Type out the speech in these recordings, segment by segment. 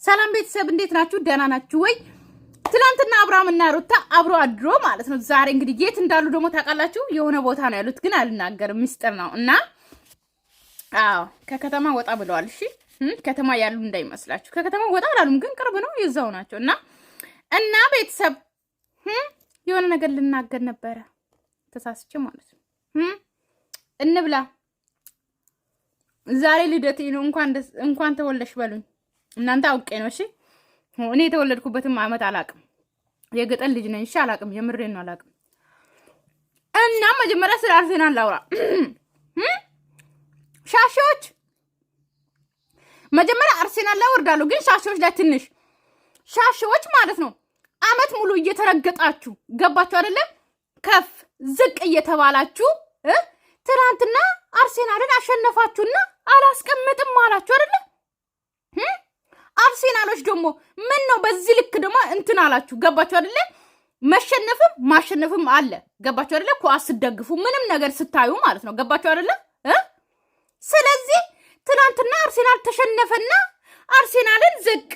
ሰላም ቤተሰብ እንዴት ናችሁ? ደህና ናችሁ ወይ? ትናንትና አብርሃም እና ሩታ አብሮ አድሮ ማለት ነው። ዛሬ እንግዲህ የት እንዳሉ ደግሞ ታውቃላችሁ? የሆነ ቦታ ነው ያሉት፣ ግን አልናገርም፣ ሚስጥር ነው እና ከከተማ ወጣ ብለዋል። እሺ ከተማ ያሉ እንዳይመስላችሁ። ከከተማ ወጣ አላሉም፣ ግን ቅርብ ነው፣ የዛው ናቸው እና ቤተሰብ የሆነ ነገር ልናገር ነበረ ተሳስቼ ማለት ነው። እንብላ ዛሬ ልደቴ ነው። እንኳን ተወለሽ በሉኝ እናንተ አውቄ ነው። እሺ እኔ የተወለድኩበትም አመት አላቅም። የገጠር ልጅ ነኝ። እሺ አላቅም፣ የምሬን ነው አላቅም። እና መጀመሪያ ስለ አርሴናል ላውራ። ሻሺዎች መጀመሪያ አርሴናል ላይ ወርዳሉ፣ ግን ሻሺዎች ላይ ትንሽ ሻሺዎች ማለት ነው አመት ሙሉ እየተረገጣችሁ ገባችሁ አይደለ? ከፍ ዝቅ እየተባላችሁ ትናንትና አርሴናልን አሸነፋችሁና አላስቀምጥም አላችሁ አይደለ? አርሴናሎች ደግሞ ምን ነው በዚህ ልክ ደግሞ እንትን አላችሁ ገባችሁ አይደለ? መሸነፍም ማሸነፍም አለ ገባችሁ አይደለ? ኳስ ስትደግፉ ምንም ነገር ስታዩ ማለት ነው ገባችሁ አይደለ? ስለዚህ ትናንትና አርሴናል ተሸነፈና አርሴናልን ዝቅ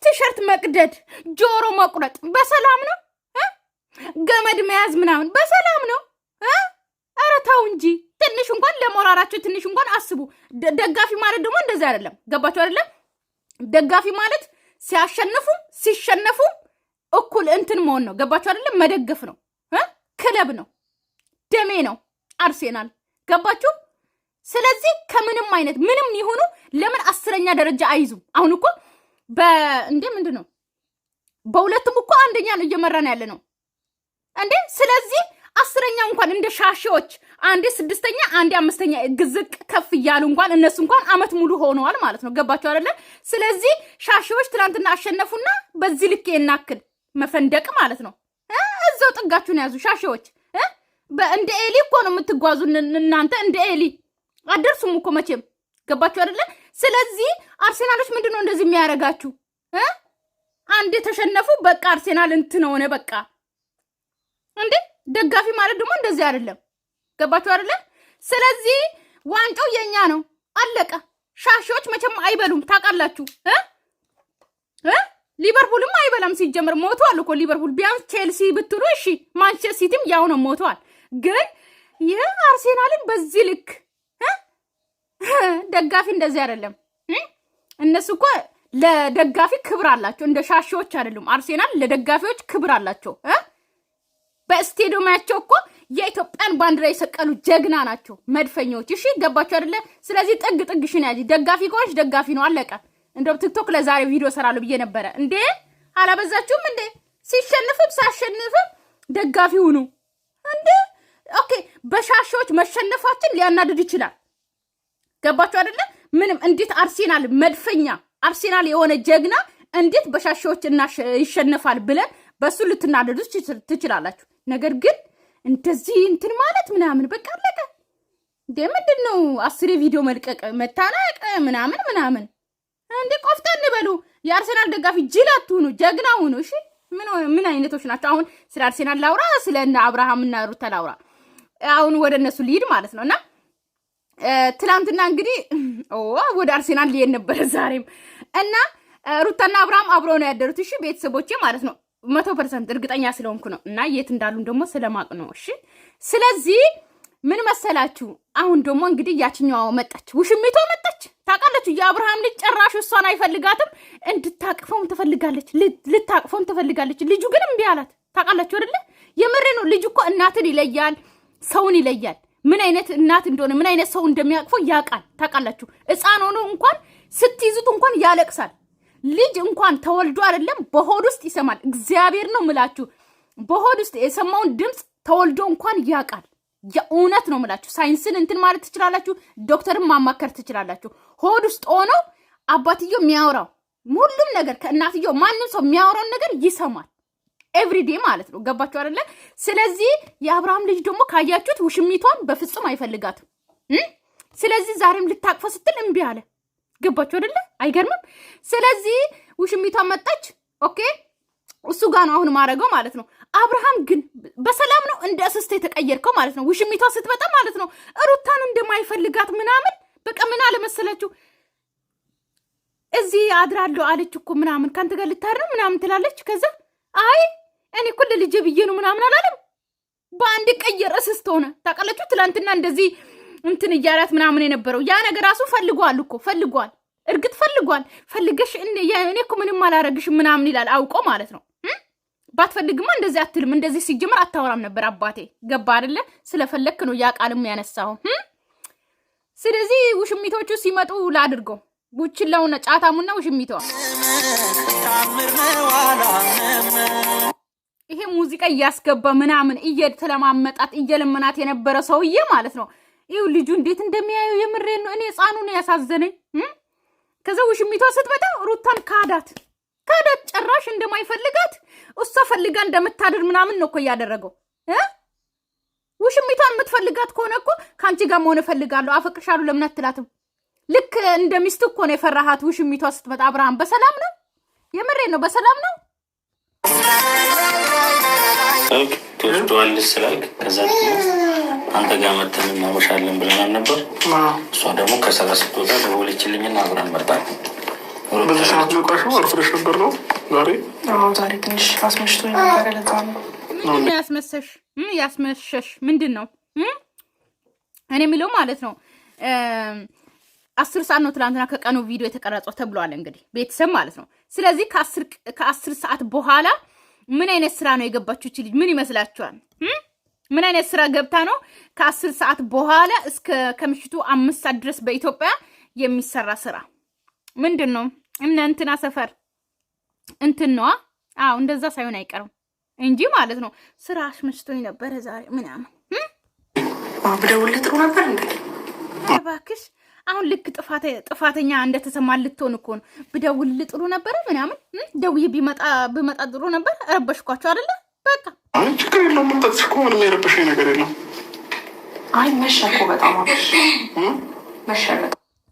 ቲሸርት መቅደድ ጆሮ መቁረጥ በሰላም ነው? ገመድ መያዝ ምናምን በሰላም ነው? ኧረ ተው እንጂ ትንሽ እንኳን ለሞራራችሁ ትንሽ እንኳን አስቡ። ደጋፊ ማለት ደግሞ እንደዛ አይደለም ገባችሁ አይደለ? ደጋፊ ማለት ሲያሸንፉም ሲሸነፉም እኩል እንትን መሆን ነው ገባችሁ አይደለ? መደገፍ ነው። ክለብ ነው፣ ደሜ ነው አርሴናል ገባችሁ? ስለዚህ ከምንም አይነት ምንም ይሁኑ ለምን 10ኛ ደረጃ አይዙም? አሁን እኮ ምንድን ነው በሁለቱም እኮ አንደኛ ነው እየመራን ያለ ነው እንዴ። ስለዚህ 10ኛ እንኳን እንደ ሻሺዎች አንዴ 6ኛ አንዴ 5ኛ ግዝቅ ከፍ እያሉ እንኳን እነሱ እንኳን አመት ሙሉ ሆነዋል ማለት ነው ገባችሁ አይደለ? ስለዚህ ሻሺዎች ትናንትና አሸነፉና በዚህ ልክ የናክል መፈንደቅ ማለት ነው። እዛው ጥጋችሁን ያዙ ሻሺዎች። እንደ ኤሊ እኮ ነው የምትጓዙ እናንተ፣ እንደ ኤሊ አደርሱም እኮ መቼም ገባችሁ አይደለ? ስለዚህ አርሴናሎች ምንድነው እንደዚህ የሚያረጋችሁ? አንዴ ተሸነፉ በቃ አርሴናል እንትን ሆነ በቃ እንዴ። ደጋፊ ማለት ደግሞ እንደዚህ አይደለም ገባችሁ አይደለ? ስለዚህ ዋንጫው የኛ ነው አለቀ። ሻሺዎች መቼም አይበሉም ታውቃላችሁ። ሊቨርፑልም አይበላም ሲጀምር፣ ሞቷል እኮ ሊቨርፑል። ቢያንስ ቼልሲ ብትሉ እሺ፣ ማንቸስተር ሲቲም ያው ነው ሞቷል። ግን ይህ አርሴናልን በዚህ ልክ ደጋፊ እንደዚህ አይደለም። እነሱ እኮ ለደጋፊ ክብር አላቸው፣ እንደ ሻሺዎች አይደሉም። አርሴናል ለደጋፊዎች ክብር አላቸው። በስቴዲየማቸው እኮ የኢትዮጵያን ባንዲራ የሰቀሉ ጀግና ናቸው፣ መድፈኞች። እሺ ገባችሁ አይደለ? ስለዚህ ጥግ ጥግሽን ያጂ። ደጋፊ ከሆንሽ ደጋፊ ነው አለቀ። እንደው ቲክቶክ ለዛሬ ቪዲዮ ሰራለሁ ብዬ ነበረ እንዴ፣ አላበዛችሁም እንዴ? ሲሸንፍም ሳሸንፍም ደጋፊ ሁኑ እንዴ። ኦኬ በሻሺዎች መሸነፋችን ሊያናድድ ይችላል ገባችሁ አይደለ? ምንም እንዴት አርሴናል መድፈኛ አርሴናል የሆነ ጀግና እንዴት በሻሺዎች ይሸነፋል ብለን በሱ ልትናደዱ ትችላላችሁ። ነገር ግን እንደዚህ እንትን ማለት ምናምን በቃ አለቀ እንዴ። ምንድነው 10 ቪዲዮ መልቀቅ መታናቅ ምናምን እንዴ? ቆፍጠን በሉ። የአርሴናል ደጋፊ ጅል አትሁኑ፣ ጀግና ሁኑ። እሺ ምን አይነቶች ናቸው? አሁን ስለ አርሴናል ላውራ፣ ስለ አብርሃም እና ሩታ ላውራ። አሁን ወደ እነሱ ሊድ ማለት ነውና ትላንትና እንግዲህ ወደ አርሴናል ሊሄድ ነበር ዛሬም እና ሩታና አብርሃም አብረው ነው ያደሩት። እሺ ቤተሰቦቼ ማለት ነው 100% እርግጠኛ ስለሆንኩ ነው እና የት እንዳሉን ደግሞ ስለማቅ ነው። እሺ ስለዚህ ምን መሰላችሁ፣ አሁን ደግሞ እንግዲህ ያችኛዋ መጣች፣ ውሽሚቷ መጣች። ታውቃላችሁ የአብርሃም ልጅ ጨራሽ እሷን አይፈልጋትም፣ እንድታቅፈውም ትፈልጋለች፣ ልታቅፈውም ትፈልጋለች። ልጁ ግን እምቢ አላት። ታውቃላችሁ አይደለ? የምሬ ነው። ልጁ እኮ እናትን ይለያል፣ ሰውን ይለያል። ምን አይነት እናት እንደሆነ ምን አይነት ሰው እንደሚያቅፈው ያውቃል። ታውቃላችሁ ሕፃን ሆኖ እንኳን ስትይዙት እንኳን ያለቅሳል። ልጅ እንኳን ተወልዶ አይደለም በሆድ ውስጥ ይሰማል። እግዚአብሔር ነው ምላችሁ፣ በሆድ ውስጥ የሰማውን ድምፅ ተወልዶ እንኳን ያውቃል። የእውነት ነው ምላችሁ። ሳይንስን እንትን ማለት ትችላላችሁ፣ ዶክተርን ማማከር ትችላላችሁ። ሆድ ውስጥ ሆኖ አባትየው የሚያወራው ሁሉም ነገር ከእናትየው ማንም ሰው የሚያወራውን ነገር ይሰማል። ኤቭሪዴ ማለት ነው ገባችሁ አይደለ? ስለዚህ የአብርሃም ልጅ ደግሞ ካያችሁት ውሽሚቷን በፍጹም አይፈልጋትም። ስለዚህ ዛሬም ልታቅፈ ስትል እምቢ አለ። ገባችሁ አይደለ? አይገርምም? ስለዚህ ውሽሚቷን መጣች። ኦኬ እሱ ጋር ነው አሁን ማረገው ማለት ነው። አብርሃም ግን በሰላም ነው እንደ እስስት የተቀየርከው ማለት ነው። ውሽሚቷ ስትመጣ ማለት ነው ሩታን እንደማይፈልጋት ምናምን በቃ ምን አለ መሰላችሁ እዚህ አድራለሁ አለች እኮ ምናምን ካንተ ጋር ልታድር ምናምን ትላለች። ከዛ አይ እኔ እኮ ለልጄ ብዬ ነው ምናምን አላለም። በአንድ ቀየረ እስስት ሆነ። ታውቃላችሁ ትላንትና እንደዚህ እንትን እያላት ምናምን የነበረው ያ ነገር ራሱ ፈልጓል እኮ ፈልጓል፣ እርግጥ ፈልጓል። ፈልገሽ እኔ እኮ ምንም አላረግሽም ምናምን ይላል አውቆ ማለት ነው። ባትፈልግማ እንደዚህ አትልም። እንደዚህ ሲጀመር አታወራም ነበር። አባቴ ገባ አይደለ? ስለፈለክ ነው ያ ቃልም ያነሳው። ስለዚህ ውሽሚቶቹ ሲመጡ ላድርገው ቡችላውና ጫታሙና ውሽሚቷ ይሄ ሙዚቃ እያስገባ ምናምን እየተለማመጣት እየለመናት የነበረ ሰውዬ ማለት ነው። ይኸው ልጁ እንዴት እንደሚያየው የምሬን ነው። እኔ ህፃኑ ነው ያሳዘነኝ። ከዛ ውሽሚቷ ስትመጣ ሩታን ካዳት ጭራሽ እንደማይፈልጋት እሷ ፈልጋ እንደምታድር ምናምን ነው እኮ እያደረገው። ውሽሚቷን የምትፈልጋት ከሆነ እኮ ከአንቺ ጋር መሆን እፈልጋለሁ አፈቅርሻለሁ ለምን አትላትም? ልክ እንደ ሚስት እኮ ነው የፈራሃት። ውሽሚቷ ስትመጣ አብርሃም በሰላም ነው የምሬን ነው በሰላም ነው ትወስደዋለች ስላልክ ከዛ አንተ ጋር መተን እናመሻለን ብለናል ነበር። እሷ ደግሞ ከስራ ስትወጣ ደወለችልኝና አብረን መጣን። በዚህ ሰዓት ነው ቃሹ አርፍደሽ ነበር ነው ዛሬ? ዛሬ ትንሽ አስመሽቶኝ ነበር። ለዛ ነው ምን ያስመሸሽ ምንድን ነው? እኔ የሚለው ማለት ነው 10 ሰዓት ነው ትላንትና ከቀኑ ቪዲዮ የተቀረጸው ተብሏል። እንግዲህ ቤተሰብ ማለት ነው። ስለዚህ ከ10 ሰዓት በኋላ ምን አይነት ስራ ነው የገባችው እቺ ልጅ? ምን ይመስላችኋል? ምን አይነት ስራ ገብታ ነው ከ10 ሰዓት በኋላ እስከ ከምሽቱ 5 ሰዓት ድረስ በኢትዮጵያ የሚሰራ ስራ ምንድን ነው? እነ እንትና ሰፈር እንትን ነው። አዎ እንደዛ ሳይሆን አይቀርም እንጂ ማለት ነው። ስራ አስመሽቶኝ ነበረ ዛሬ ምናምን ብደውልልህ ጥሩ ነበር እንዴ? እባክሽ አሁን ልክ ጥፋተኛ እንደተሰማ ልትሆን እኮ ነው። ብደውልልህ ጥሩ ነበረ ምናምን ደውዬ ቢመጣ ጥሩ ነበር። ረበሽኳቸው አይደለ? በቃ አይ ችግር የለውም። ምን ጠጥሽ እኮ ምንም የረበሸኝ ነገር የለም። አይ መሸ እኮ በጣም መሸ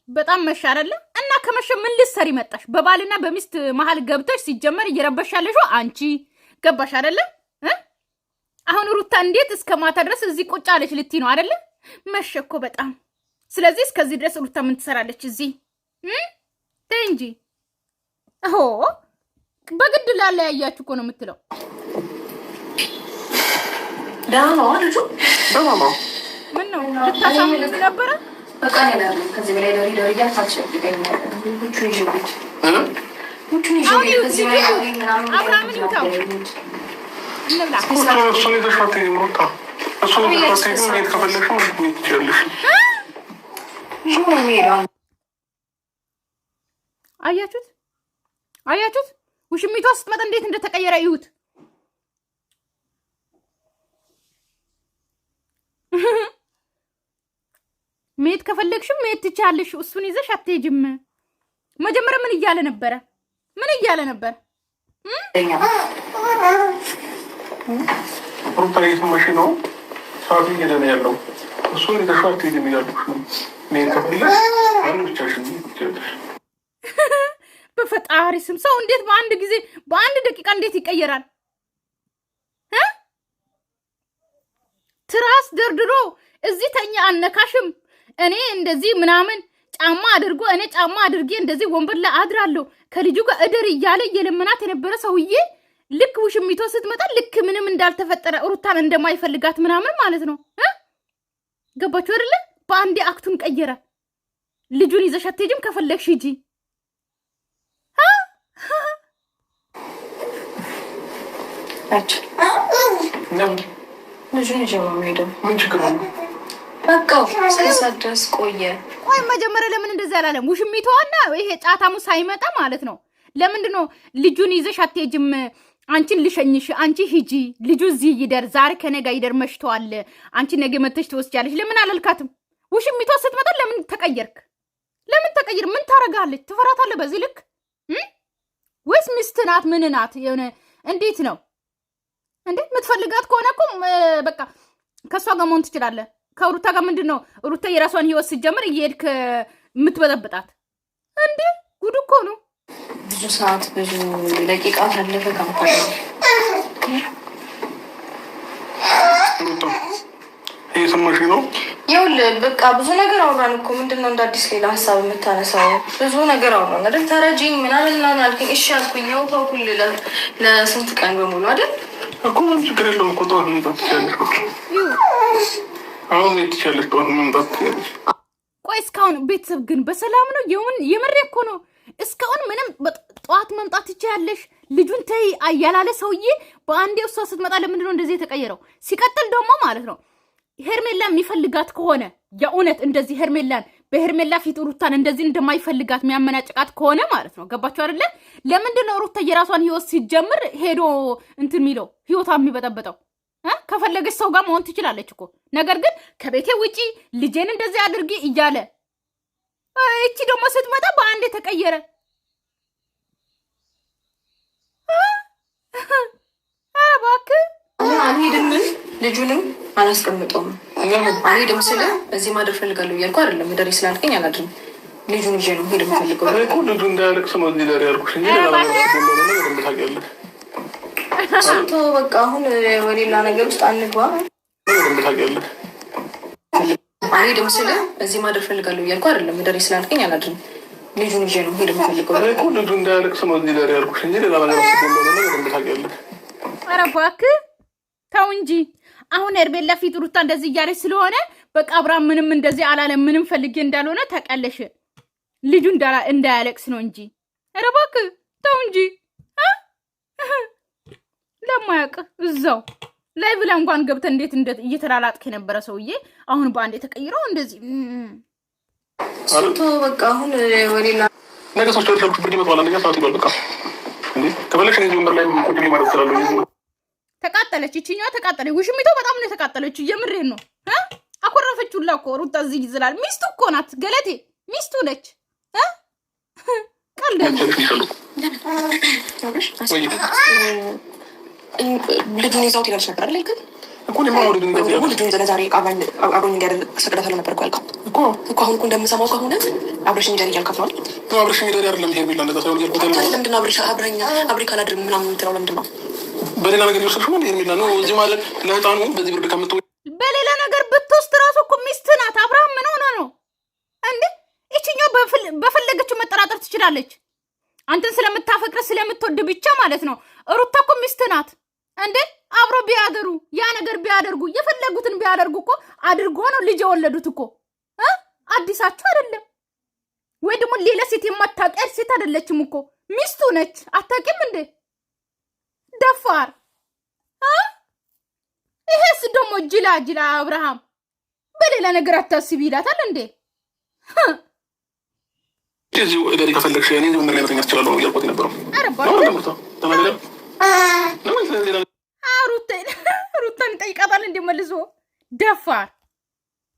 በጣም መሸ አይደለ? እና ከመሸ ምን ልትሰሪ መጣሽ? በባልና በሚስት መሀል ገብተሽ ሲጀመር እየረበሻለሽው አንቺ ገባሽ አይደለ? አሁን ሩታ እንዴት እስከ ማታ ድረስ እዚህ ቁጭ አለች ልትይ ነው አይደለ? መሸ እኮ በጣም። ስለዚህ እስከዚህ ድረስ ሩታ ምን ትሰራለች እዚህ? ተይ እንጂ ኦ በግድ ላለያያችሁ እኮ ነው የምትለው። ደህና ነው ልጁ ደህና ነው። ምን ነው ልታሳምኝ ነበረ? በቃ ነው ከዚህ በላይ ዶሪ ያታችልኝ ልጁ ይጅብት አብርሃምን ይምታው እንብላ። እሱን የተሻተ ይምሩታ እሱን የተሻተ ይምሩት ከፈለግሽ ነው ትችላለሽ። አያችሁት? ውሽሚቷ ስትመጣ እንዴት እንደተቀየረ ይዩት። መሄድ ከፈለግሽም መሄድ ትቻለሽ። እሱን ይዘሽ አትሄጂም። መጀመሪያ ምን እያለ ነበረ? ሩታ እየሰማሽ ነው? ሰዓቱ እየሄደ ነው ያለው። እሱን ይዘሽ አትሄጂም እያልኩሽ ነው። መሄድ ከፈለግሽ አንድ ብቻሽን ትችላለሽ። በፈጣሪ ስም ሰው እንዴት በአንድ ጊዜ በአንድ ደቂቃ እንዴት ይቀየራል? ትራስ ደርድሮ እዚህ ተኛ አነካሽም እኔ እንደዚህ ምናምን ጫማ አድርጎ እኔ ጫማ አድርጌ እንደዚህ ወንበር ላይ አድራለሁ ከልጁ ጋር እደር እያለ የለመናት የነበረ ሰውዬ ልክ ውሽሚቶ ስትመጣ ልክ ምንም እንዳልተፈጠረ ሩታን እንደማይፈልጋት ምናምን ማለት ነው። ገባችሁ አይደለ? በአንዴ አክቱን ቀየረ። ልጁን ይዘሽ አትሄጂም ከፈለግሽ ሂጂ። ልጁን ይዤ ነው የምሄደው። ምን ችግር አለ? በቃ ስለሰደስ ቆየ። ቆይ መጀመሪያ ለምን እንደዛ አላለም? ውሽሚቷና ይሄ ጫታሙ ሳይመጣ ማለት ነው። ለምንድን ነው ልጁን ይዘሽ አትሄጂም? አንቺን ልሸኝሽ፣ አንቺ ሂጂ፣ ልጁ እዚህ ይደር፣ ዛሬ ከነጋ ይደር፣ መሽቷል፣ አንቺ ነገ መተሽ ትወስጃለሽ። ለምን አላልካትም? ውሽሚቷ ስትመጣ ለምን ተቀየርክ? ምን ታረጋለች? ትፈራታለህ በዚህ ልክ? ወይስ ሚስት ናት? ምን ናት? የሆነ እንዴት ነው እንዴ? የምትፈልጋት ከሆነ እኮ በቃ ከእሷ ጋር መሆን ትችላለህ። ከሩታ ጋር ምንድን ነው ሩታ የራሷን ህይወት ስትጀምር እየሄድክ የምትበጠብጣት እንዴ? ጉድ እኮ ነው። ብዙ ሰዓት ብዙ ደቂቃ ታለፈ። እየሰማሽ ነው? ይኸውልህ በቃ ብዙ ነገር አውራን እኮ ምንድነው እንደ አዲስ ሌላ ሀሳብ የምታነሳው? ብዙ ነገር አውራን አይደል? ተረጂኝ ምናምን ምናምን አልከኝ። እሺ አልኩኝ። ያው ተውኩል ለስንት ቀን በሙሉ አይደል እኮ ምንም ችግር የለውም እኮ ጠዋት መምጣት ትችያለሽ። አሁን ትችያለሽ፣ ጠዋት መምጣት ትችያለሽ። ቆይ እስካሁን ቤተሰብ ግን በሰላም ነው? የምሬ እኮ ነው። እስካሁን ምንም ጠዋት መምጣት ትችያለሽ ልጁን ተይ አያላለ ሰውዬ በአንዴ እሷ ስትመጣ ለምንድን ነው እንደዚህ የተቀየረው? ሲቀጥል ደግሞ ማለት ነው ሄርሜላ የሚፈልጋት ከሆነ የእውነት እንደዚህ ሄርሜላን በሄርሜላ ፊት ሩታን እንደዚህ እንደማይፈልጋት የሚያመናጭቃት ከሆነ ማለት ነው ገባችሁ አይደለ? ለምንድን ነው ሩታ የራሷን ህይወት ሲጀምር ሄዶ እንትን የሚለው ህይወቷ የሚበጠበጠው? ከፈለገች ሰው ጋር መሆን ትችላለች እኮ። ነገር ግን ከቤቴ ውጪ ልጄን እንደዚህ አድርጊ እያለ እቺ ደግሞ ስትመጣ በአንዴ ተቀየረ። እባክህ አልሄድም፣ ልጁንም አላስቀምጠውም። አልሄድም ስለ እዚህ ማደር ፈልጋለሁ እያልኩ አይደለም። ደሬ ስላልከኝ አላድርም። ልጁን ይዤ ነው ሄድ የምፈልገው። ልጁ እንዳያለቅስ ነው እዚህ ዳር ያልኩሽ እንጂ ታውቂያለሽ። በቃ አሁን በሌላ ነገር ውስጥ አንግባ። ታውቂያለሽ። አልሄድም ስለ እዚህ ማደር ፈልጋለሁ እያልኩ አይደለም። ደሬ ስላልከኝ አላድርም። ልጁን ይዤ ነው ሄድ የምፈልገው። ልጁ እንዳያለቅስ ነው እዚህ ዳር ያልኩሽ እንጂ ሌላ ነገር ታውቂያለሽ። ኧረ እባክህ ተው እንጂ። አሁን ሄርሜላ ፊት ሩታ እንደዚህ እያለች ስለሆነ በቃ አብርሃም ምንም እንደዚህ አላለም። ምንም ፈልጌ እንዳልሆነ ታውቂያለሽ። ልጁ እንዳያለቅስ ነው እንጂ። ኧረ እባክህ ተው እንጂ። ለማያውቅ እዛው ላይ ብላ እንኳን ገብተን እንዴት እየተላላጥክ የነበረ ሰውዬ አሁን በአንድ የተቀይረው እንደዚህ በቃ አሁን ወሌላ ነገ ሰዎች ተርፈው ብርድ ይመጣዋል። አንደኛ ሰዓት ይባል በቃ እንዴ ከፈለሽ ነው ወንበር ላይ ቁጭ ማለት ይችላል። ተቃጠለች፣ ይችኛዋ ተቃጠለች። ውሽሚቶ በጣም ነው የተቃጠለችው። የምሬን ነው። አኮረፈችውላ እኮ ሩታ እዚህ ይዝላል። ሚስቱ እኮ ናት ገለቴ፣ ሚስቱ ነች። ቀልደኛ ልጁን ይዛውት ይላልሽ ነበር አይደል? ግን እኮ ነው ማውረድ እንደዚህ ልጁን ዛሬ አብሮኝ እንዲያደርግ ሰቅዳታለሁ ነበር እኮ ያልከው እኮ አሁን እኮ እንደምሰማው ከሆነ አብረሽኝ እንዲያደርግ ያልከፍለዋል። አብረሽኝ እንዲያደርግ አይደለም ሄርሜላ እንደዛ ሳይሆን ያልኩት ለምንድን ነው አብሬ ካላደርግ ምናምን የምትለው ለምንድን ነው? በሌላ ነገር ይወስድሽው ነው ሄርሜላ ነው እዚህ ማለት ለህፃኑ በዚህ ብርድ ከምትወ በሌላ ነገር ብትወስድ ራሱ እኮ ሚስት ናት። አብርሃም ምን ሆነ ነው እንዴ? ይችኛው በፈለገችው መጠራጠር ትችላለች። አንተን ስለምታፈቅር ስለምትወድ ብቻ ማለት ነው። ሩታ እኮ ሚስት ናት እንዴ? አብሮ ቢያደሩ ያ ነገር ቢያደርጉ የፈለጉትን ቢያደርጉ እኮ አድርጎ ነው ልጅ የወለዱት እኮ። አዲሳችሁ አይደለም ወይ ደግሞ ሌላ ሴት የማታውቂያት ሴት አይደለችም እኮ ሚስቱ ነች። አታውቂም እንዴ? ደፋር ይሄስ ደግሞ ጅላ አብርሃም በሌላ ነገር አታስቢ ይላታል እንዴ? እዚሁ እገሪ ከፈለግሽ እኔ ምን ላይ መተኛት እችላለሁ ነው እያልኩት የነበረው። ሩታን ይጠይቃታል እንዴ መልሶ ደፋር።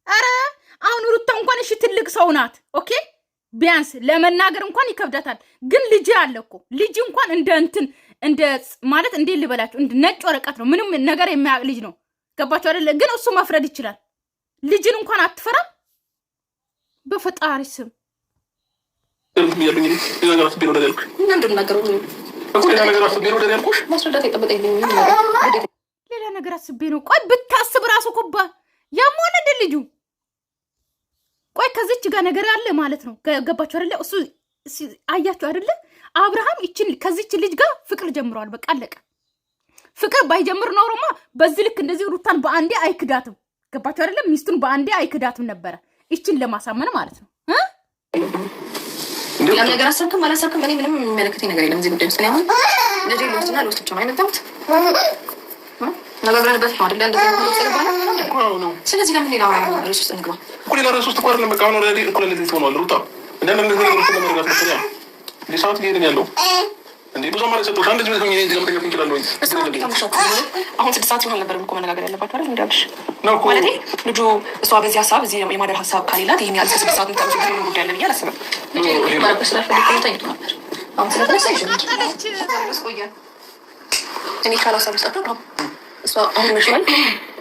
አረ አሁን ሩታ እንኳን እሺ ትልቅ ሰው ናት፣ ኦኬ ቢያንስ ለመናገር እንኳን ይከብዳታል። ግን ልጅ አለ እኮ ልጅ እንኳን እንደ ማለት እንዴ ልበላችሁ እንደ ነጭ ወረቀት ነው። ምንም ነገር የሚያውቅ ልጅ ነው። ገባችሁ አይደለ? ግን እሱ መፍረድ ይችላል። ልጅን እንኳን አትፈራም። በፈጣሪ ስም ሌላ ነገር አስቤ ነው። ቆይ ብታስብ ራሱ ኮባ ያሞነ እንደ ልጁ ቆይ ከዚች ጋር ነገር አለ ማለት ነው። ገባችሁ አይደለ? እሱ አያችሁ አይደለ? አብርሃም ከዚች ልጅ ጋር ፍቅር ጀምሯል። በቃ አለቀ። ፍቅር ባይጀምር ኖሮማ በዚህ ልክ እንደዚህ ሩታን በአንዴ አይክዳትም። ገባችሁ አይደለ? ሚስቱን በአንዴ አይክዳትም ነበረ። ይችን ለማሳመን ማለት ነው። ሌላ ነገር አሰብክም አላሰብክም እኔ ምንም የሚመለከተኝ ነገር የለም እዚህ ጉዳይ ውስጥ። አሁን ልጅ ልወስድና ልወስድ ብቻ ነው አይመጣሁት ነገርንበት ነው አይደለ? እንደዚህ ስለዚህ ለምን ሌላ ርዕስ ውስጥ እንግባ? ሌላ ርዕስ ውስጥ እኮ አይደለም። በቃ አሁን ወደ እኩል እንደዚህ ትሆናል ሩታ እንደምን እንደዚህ ነገሮች ለመረጋት መሰለኝ እንዴ ሰዓት እየሄድን ያለው እንዴ ብዙ ማለት ሰጥቶሽ አንድ ጅምት ሆኜ እዚህ ለመተኛት እንችላለን ወይ? አሁን 6 ሰዓት ሲሆን አልነበረም እኮ መነጋገር ያለባቸው አይደል? እንዳልሽ ማለቴ ልጁ እሷ በዚህ ሀሳብ እዚህ የማደር ሀሳብ ካሌላት ይሄን ያህል 6 ሰዓት ምታምሽ ግን ጉዳይ አለ ብዬ አላስብም። ልጅ ስለፈልግ ተኝቶ ነበር። አሁን ስለተነሳ ይችላል እኔ ካላሳብ ውስጥ ነው እሷ አሁን መሽዋል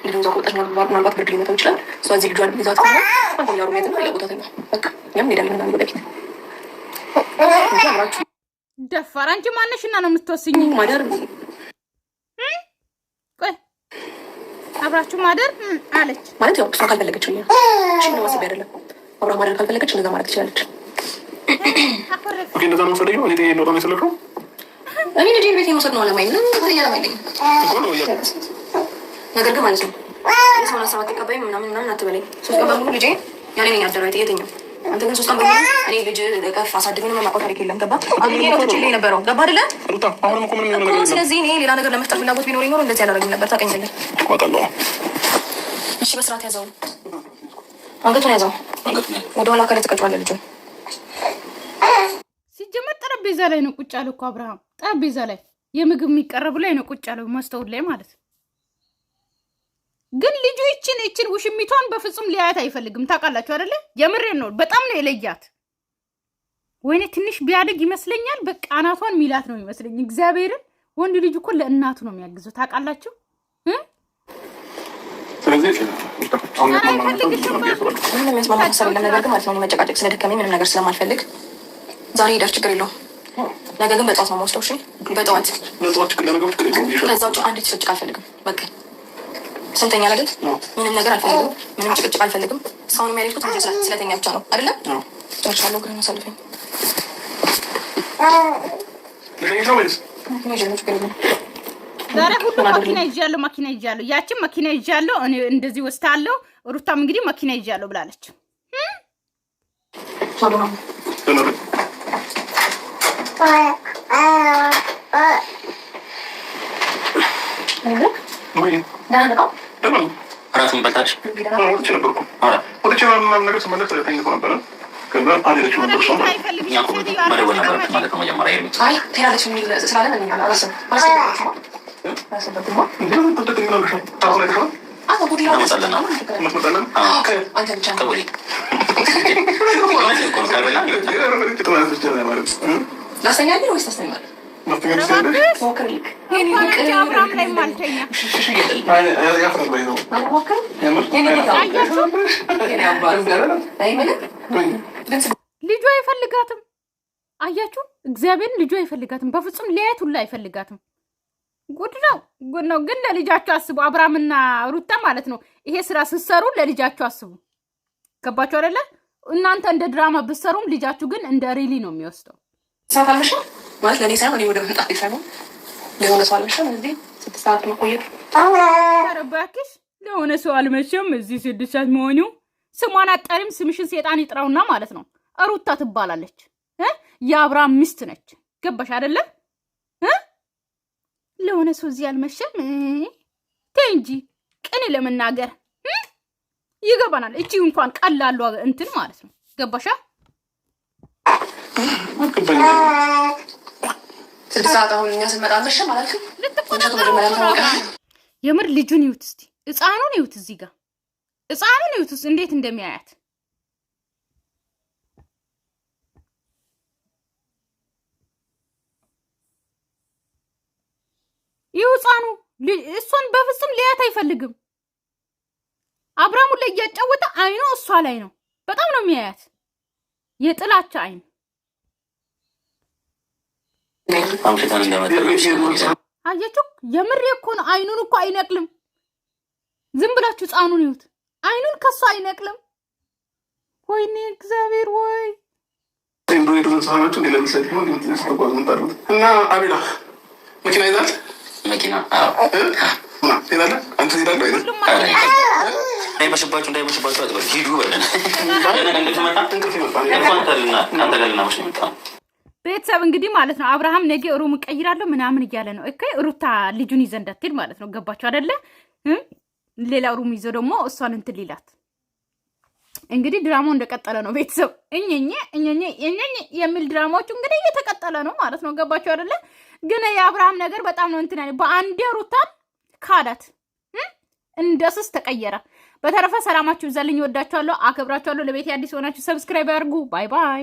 ልጁን ዛው ቆጣሽ ምናልባት ብርድ ሊመታው ይችላል። እሷ እዚህ ልጇን ይዛት ነው አንተ ያሩ ሜት ነው ያቦታተኛ በቃ እኛም እንሄዳለን ምናምን ወደፊት ደፋር አንቺ ማነሽና ነው የምትወስኝ? ማደር ቆይ አብራችሁ ማደር አለች ማለት ያው እሷ ካልፈለገች ነው እሺ ነው ወስብ አይደለም አብራ ማደር ካልፈለገች እንደዛ ማለት ትችላለች ኦኬ እንደዛ ነው ፈልገው እኔ ነው ነው ስለከው እኔ ልጅ ቤት የመውሰድ ነው ለማይል ነው ታዲያ ለማይልኝ ነገር ግን ማለት ነው ሰው ሀሳብ አትቀበይ ምናምን አትበለኝ 3 ቀን በሙሉ ልጄ ያኔ ነኝ አደረው የትኛው አንተ ግን 3 ቀን በሙሉ እኔ ልጅ ከፍ አሳድገን ነው ማቆጣ ታሪክ የለም ገባ አብዬ ነው ትችል የነበረው ገባ አይደለ ሩታ አሁንም እኮ ምንም ነገር የለም ስለዚህ እኔ ሌላ ነገር ለመፍጠር ፍላጎት ቢኖረኝ ኖሮ እንደዚህ ያላረግም ነበር ታውቀኛለህ ተቋጣለው እሺ በስርዓት ያዘው አንገቱን ያዘው ወደ ኋላ ካለ ተቀጫዋለህ ልጅ ሲጀመር ጠረጴዛ ላይ ነው ቁጭ ያለው እኮ አብርሃም ጠረጴዛ ላይ የምግብ የሚቀርብ ላይ ነው ቁጭ ያለው ማስተውል ላይ ማለት ግን ልጁ ይችን ውሽሚቷን በፍጹም ሊያያት አይፈልግም ታውቃላችሁ አይደለ የምሬን ነው በጣም ነው የለያት ወይኔ ትንሽ ቢያድግ ይመስለኛል በቃ አናቷን ሚላት ነው ይመስለኝ እግዚአብሔርን ወንድ ልጅ እኮ ለእናቱ ነው የሚያግዘው ታውቃላችሁ ስለዚህ ምንም መስማት ሀሳብ የለም ነገር ግን ማለት ነው መጨቃጨቅ ስለደከመኝ ምንም ነገር ስለማልፈልግ ዛሬ ሄደር ችግር የለውም ነገ ግን በጠዋት ነው የምወስደው እሺ በጠዋት ከዛ ውጭ አንዲት ጭቅጭቅ አልፈልግም በቃ ስንተኛ አይደል ምንም ነገር አልፈልግም ምንም ጭቅጭቅ አልፈልግም ሰውን የሚያደርጉት እንጂ ስለተኛ ብቻ ነው አይደለ ጨርሻለሁ ግን አሳልፈኝ ዛሬ ሁሉ መኪና ይዣለሁ ያችን መኪና ይዣለሁ እኔ እንደዚህ ወስታለሁ ሩታም እንግዲህ መኪና ይዣለሁ ብላለች ራስን በታች መደወል ነበረበት ማለት ነው መጀመሪያ ትሄዳለች የሚል ስላለን ላስተኛል ወይስ ታስተኛል አብርሃም ላይ ማልተኛ ልጁ አይፈልጋትም አያችሁ እግዚአብሔርን ልጁ አይፈልጋትም በፍጹም ሊያየት ሁላ አይፈልጋትም ጉድ ነው ግን ለልጃችሁ አስቡ አብርሃምና ሩታ ማለት ነው ይሄ ስራ ስትሰሩ ለልጃችሁ አስቡ ገባችሁ አይደለ እናንተ እንደ ድራማ ብትሰሩም ልጃችሁ ግን እንደ ሪሊ ነው የሚወስደው ሳታልሽ ማለት ለኔ ሳይሆን እኔ ወደ መጣ ሳይሆን ለሆነ ሰው አልመሸም እዚህ 6 ሰዓት መቆየት አረባክሽ ለሆነ ሰው አልመሸም እዚህ 6 ሰዓት መሆኑ ስሟን አጣሪም ስምሽን ሰይጣን ይጥራውና ማለት ነው ሩታ ትባላለች የአብርሃም ሚስት ነች ገባሽ አይደለ ለሆነ ሰው እዚህ አልመሸም ተንጂ ቅን ለመናገር ይገባናል እቺ እንኳን ቀላሉ እንትን ማለት ነው ገባሻ 6 ሰዓት አሁን እኛ ስንመጣ አልመሸም አላልክም የምር ልጁን ይውት እስቲ ህፃኑን ይውት እዚህ ጋር ህፃኑን ይውት እንዴት እንደሚያያት ህፃኑ እሷን በፍጹም ሊያት አይፈልግም አብርሃሙ ላይ እያጫወተ አይኑ እሷ ላይ ነው በጣም ነው የሚያያት የጥላቻ አይን አያችሁ የምር እኮ ነው አይኑን እኮ አይነቅልም ዝም ብላችሁ ህፃኑን ይውት አይኑን ከሷ አይነቅልም ወይኔ እግዚአብሔር ወይ እና አቤላ መኪና ይዛል መኪና እንዳይመሽባችሁ አጥበል ሂዱ በለን ቤተሰብ እንግዲህ ማለት ነው አብርሃም ነገ ሩም ቀይራለሁ ምናምን እያለ ነው እኮ ሩታ ልጁን ይዘ እንዳትሄድ ማለት ነው ገባችሁ አይደለ ሌላ ሩም ይዞ ደግሞ እሷን እንትን ሊላት እንግዲህ ድራማው እንደቀጠለ ነው ቤተሰብ እኘኘ የሚል ድራማዎቹ እንግዲህ እየተቀጠለ ነው ማለት ነው ገባችሁ አይደለ ግን የአብርሃም ነገር በጣም ነው እንትን ያለ በአንዴ ሩታን ካዳት እንደስስ ተቀየረ በተረፈ ሰላማችሁ ይዛልኝ ወዳችኋለሁ አከብራችኋለሁ ለቤት አዲስ ሆናችሁ ሰብስክራይብ አድርጉ ባይ ባይ